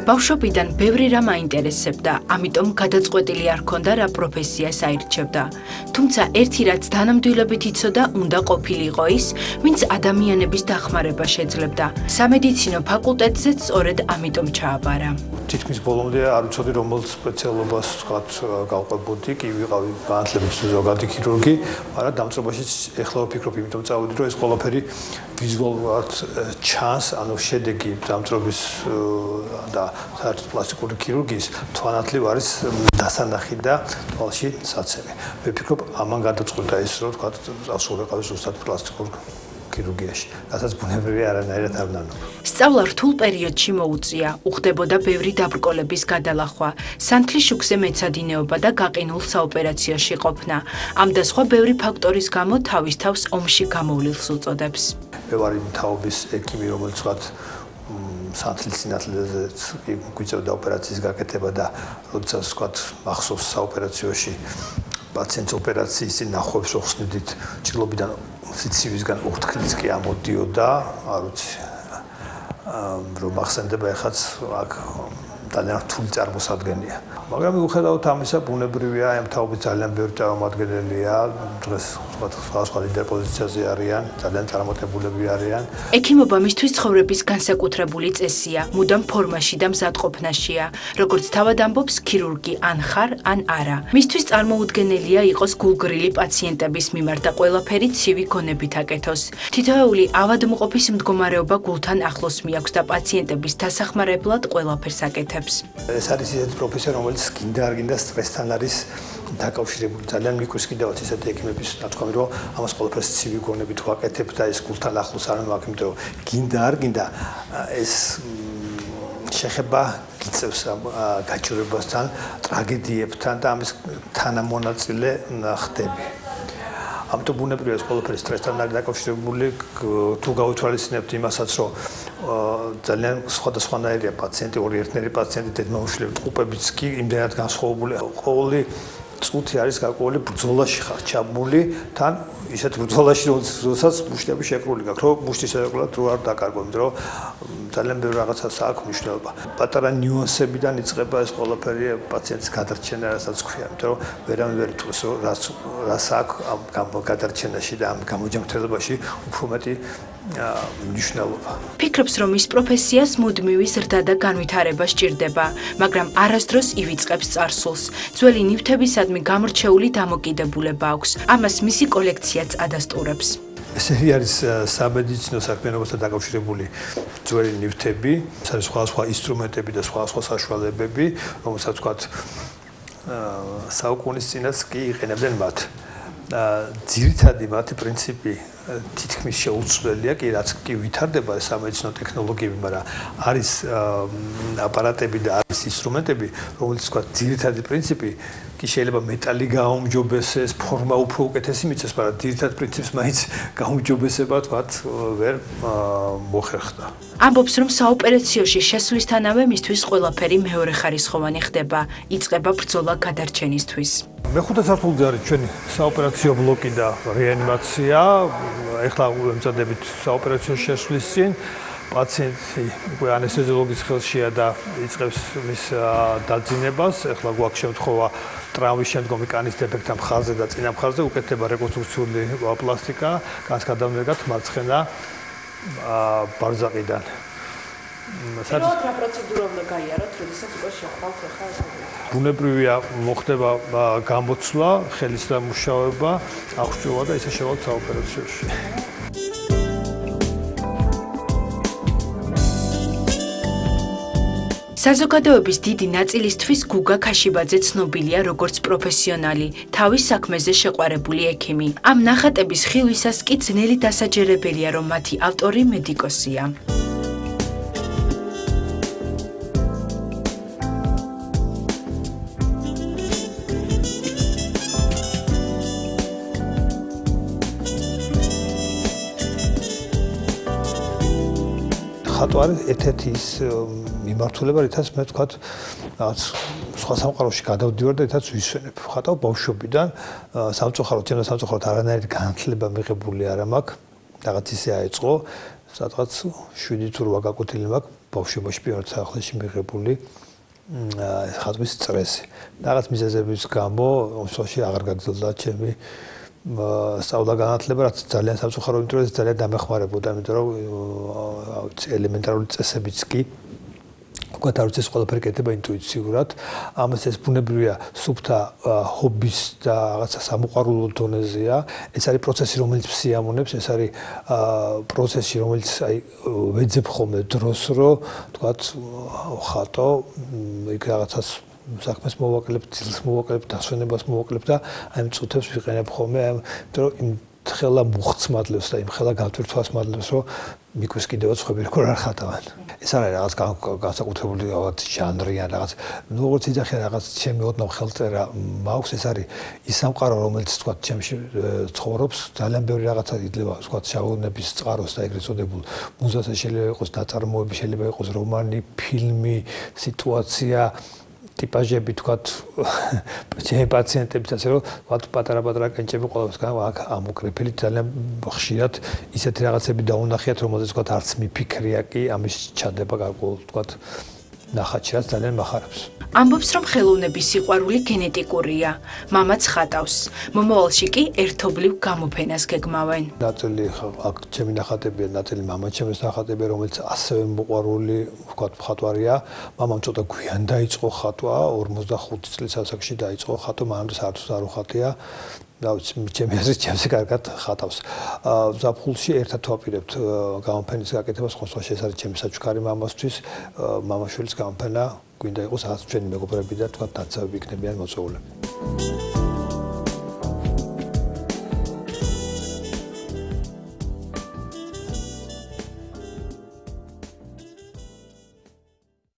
ბავშვობიდან ბევრი რამ აინტერესებდა, ამიტომ გადაწყვეტილი არ ჰქონდა რა პროფესიას აირჩევდა. თუმცა ერთი რაც თანამდვილობით იცოდა, უნდა ყოფილიყო ის, ვინც ადამიანების დახმარება შეძლებდა. სამედიცინო ფაკულტეტზეც სწორედ ამიტომ ჩააბარა. თითქმის ბოლომდე არ ვიცოდი რომელ სპეციალობას ვთქვათ გავყვებოდი, კი ვიყავი განათლებით ზოგადი ქირურგი, მაგრამ დამწყებაშიც ეხლა ვფიქრობ, იმიტომ წავედი, რომ ეს ყველაფერი ვიზუალურად ჩანს, ანუ შედეგი დამწყების და საერთოდ პლასტიკური ქირურგიის თვალნათლივ არის დასანახი და თვალში საცემი. მე ვფიქრობ, ამან გადაწყვეტა ის, რომ ვთქვათ, ასულიყავი ზუსტად პლასტიკურ ქირურგიაში, რასაც ბუნებრივი არანაირად არ ვნანობა. სწავლა რთულ პერიოდში მოუწია, უხდებოდა ბევრი დაბრკოლების გადალახვა, სანთლის შუქზე მეცადინეობა და გაყინულ საოპერაციოში ყოფნა. ამ და სხვა ბევრი ფაქტორის გამო თავის თავს ომში გამოვლილს უწოდებს. მე ვარ იმ თაობის ექიმი, რომელიც ვთქვათ, სანთლის სინათლეზე გვიწევდა ოპერაციის გაკეთება და როდესაც ვთქვათ, მახსოვს საოპერაციოში პაციენტს ოპერაციის წინ ნახვებს რო ხსნიდით, ჭრილობიდან სიცივისგან ორთქლიც კი ამოდიოდა, არ ვიცი, რომ ახსენდება ეხაც აქ ძალიან რთული წარმოსადგენია. მაგრამ მიუხედავად ამისა, ბუნებრივია, ამ თაობის ძალიან ბევრი წარმომადგენელია, დღეს სხვა ლიდერ პოზიციაზე არიან, ძალიან წარმატებულები არიან. ექიმობა მისთვის ცხოვრების განსაკუთრებული წესია, მუდამ ფორმაში და მზადყოფნაშია. როგორც თავად ამბობს, ქირურგი ან ხარ, ან არა. მისთვის წარმოუდგენელია იყოს გულგრილი პაციენტების მიმართ და ყველაფერი ცივი გონებით აკეთოს. თითოეული ავადმყოფის მდგომარეობა გულთან ახლოს მიაქვს და პაციენტების დასახმარებლად ყველაფერს აკეთებს. ეს არის ისეთი პროფესია, რომელიც გინდა არ გინდა სტრესთან არის დაკავშირებული. ძალიან მიკვირს კიდევაც ისეთი ექიმების ნათქვამი, რომ ამას ყველაფერს ცივი გონებით ვაკეთებ და ეს გულთან ახლოს არ მაქვს, იმიტომ რომ გინდა არ გინდა ეს შეხება გიწევს გაჭირვებასთან, ტრაგედიებთან და ამის თანამონაწილე ხდები. ამიტომ ბუნებრივია ეს ყველაფერი სტრესთან არის დაკავშირებული. თუ გავითვალისწინებთ იმასაც, რომ ძალიან სხვადასხვანაირია პაციენტი, ორი ერთნაირი პაციენტი, დედმამუშლებით ყუპებიც კი იმდენად განსხვავებული. ყოველი წუთი არის გარკვეული ბრძოლაში ხარ ჩაბმული, თან ისეთ ბრძოლაში, როდესაც მუშტები შეკრული გაქვს, რომ მუშტის შეკრულად რო არ დაკარგო, იმიტომ რომ ძალიან ბევრი რაღაცას აქვს მნიშვნელობა. პატარა ნიუანსებიდან იწყება ეს ყველაფერი პაციენტის გადარჩენა, რასაც ქვია, იმიტომ რომ ვერავინ ვერ იტყვის, რომ რას აქვს ამ გადარჩენაში და ამ გამოჯანმრთელებაში უფრო მეტი მნიშვნელობა. ფიქრობს, რომ ის პროფესიას მუდმივი ზრდა და განვითარება სჭირდება, მაგრამ არასდროს ივიწყებს წარსულს. ძველი ნივთებისადმი გამორჩეული დამოკიდებულება აქვს. ამას მისი კოლექციაც ადასტურებს. ესეთი არის სამედიცინო საქმიანობასთან დაკავშირებული ძველი ნივთები, ეს არის სხვადასხვა ინსტრუმენტები და სხვადასხვა საშუალებები, რომელსაც ვთქვათ, საუკუნის წინაც კი იყენებდნენ მათ. ძირითადი მათი პრინციპი თითქმის შეუცვლელია, კი რაც კი ვითარდება სამედიცინო ტექნოლოგიები, მაგრამ არის აპარატები და არის ინსტრუმენტები, რომელიც ვთქვათ, ძირითადი პრინციპი კი შეიძლება მეტალი გააუმჯობესეს, ფორმა უფრო უკეთესი მიცეს, მაგრამ ძირითად პრინციპს მაინც გაუმჯობესება თქვათ ვერ მოხერხდა. ამბობს, რომ საოპერაციოში შესვლისთანავე მისთვის ყველაფერი მეორეხარისხოვანი ხდება, იწყება ბრძოლა გადარჩენისთვის. მეხუთე სართულზე არის ჩვენი საოპერაციო ბლოკი და რეანიმაცია. ეხლა ვემზადებით საოპერაციო შესვლის წინ. პაციენტი უკვე ანესთეზიოლოგის ხელშია და იწყებს მის დაძინებას. ეხლა გვაქვს შემთხვევა ტრავმის შემდგომი კანის დეფექტა მხარზე და წინა მხარზე უკეთდება რეკონსტრუქციული პლასტიკა, კანს გადამდეგათ მარცხენა ბარზაყიდან. პირველად რა პროცედურა უნდა გაიაროთ, როდესაც უკვე შეხვალთ ახლა ეს? ბუნებრივია მოხდება გამოცვლა, ხელის დამუშავება, აღჭურვა და ისე შევალთ საოპერაციოში. საზოგადოების დიდი ნაწილისთვის გუგა ქაშიბაძე ცნობილია როგორც პროფესიონალი, თავის საქმეზე შეყვარებული ექიმი. ამ ნახატების ხილვისას კი ძნელი დასაჯერებელია, რომ მათი ავტორი მედიკოსია. ხატვა არის ერთ-ერთი ის მიმართულება, რითაც მე ვთქვათ, რაღაც სხვა სამყაროში გადავდივარ და ერთად ვისვენებ. ხატავ ბავშვობიდან, სამწუხაროდ, ჩემო სამწუხაროდ არანაირი განათლება მიღებული არ მაქვს. რაღაც ისე აეწყო, სადღაც 7 თუ 8 გაკვეთილი მაქვს. ბავშვობაში პირველ სახლში მიღებული ხატვის წრესი. რაღაც მიზეზების გამო ომში აღარ გაგრძელდა ჩემი სწავლა-განათლება, რაც ძალიან სამწუხაროდ, იმიტომ რომ ძალიან დამეხმარებოდა, იმიტომ რომ ელემენტარული წესებიც კი უკვე თავის ყველაფერი კეთება ინტუიციურად. ამას ეს ბუნებრივია სუფთა ჰობის და რაღაცა სამოყვარულო დონეზეა. ეს არის პროცესი, რომელიც სიამოვნებს, ეს არის პროცესი, რომელიც ვეძებ ხოლმე დროს, რომ თქვათ ხატო იქ რაღაცას საქმეს მოვაკლებთ, ძილს მოვაკლებთ, დასვენებას მოვაკლებთ და აი ამ წუთებს ვიყენებ ხოლმე, იმიტომ რომ იმ ხელა მუხცმადლებს და იმ ხელა გავტვირთვას მადლებს, რომ მიკვეს კიდევაც ხვები როგორ არ ხატავენ. ეს არის რაღაც განსაკუთრებული რაღაც ჟანრი ან რაღაც როგორც იძახი რაღაც ჩემი ოდნავ ხელწერა მაქვს, ეს არის ის სამყარო, რომელიც თქვა ჩემში ცხოვრობს, ძალიან ბევრი რაღაცა იძლევა თქვა შავონების წყაროს და ეგრეთ წოდებულ მუზაზე შეიძლება იყოს ნაწარმოები, შეიძლება იყოს რომანი, ფილმი, სიტუაცია ტიპაჟები თქვათ ჩემი პაციენტებიც ასე რომ ვთქვათ პატარა კენჭები ყოველსგან აქ ამოკრეფილი ძალიან ხშირად ისეთი რაღაცები დაუნახიათ რომელზეც თქვათ არც მიფიქრია კი ამის ჩადება გარკვეულ თქვათ ნახატში რაც ძალიან მახარებს. ამბობს რომ ხელოვნების სიყვარული გენეტიკურია. მამაც ხატავს. მომავალში კი ერთობლივ გამოფენას გეგმავენ. ნაწილი აქ ჩემი ნახატებია, ნაწილი მამაჩემის ნახატებია, რომელიც ასევე მოყვარული ვთქვათ მხატვარია. მამამ ცოტა გვიან დაიწყო ხატვა, 45 წლის ასაკში დაიწყო ხატვა, მამამ საერთოდ არ უხატია. და ჩემი აზრით ჩემზე კარგად ხატავს. ზაფხულში ერთად ვაპირებთ გამოფენის გაკეთებას, ხოლმე ეს არის ჩემი საჩუქარი მამასთვის, მამაშვილის გამოფენა, გვინდა იყოს რაღაც ჩვენი მეგობრები და თქვა დაცავები იქნებიან მოწვეულები.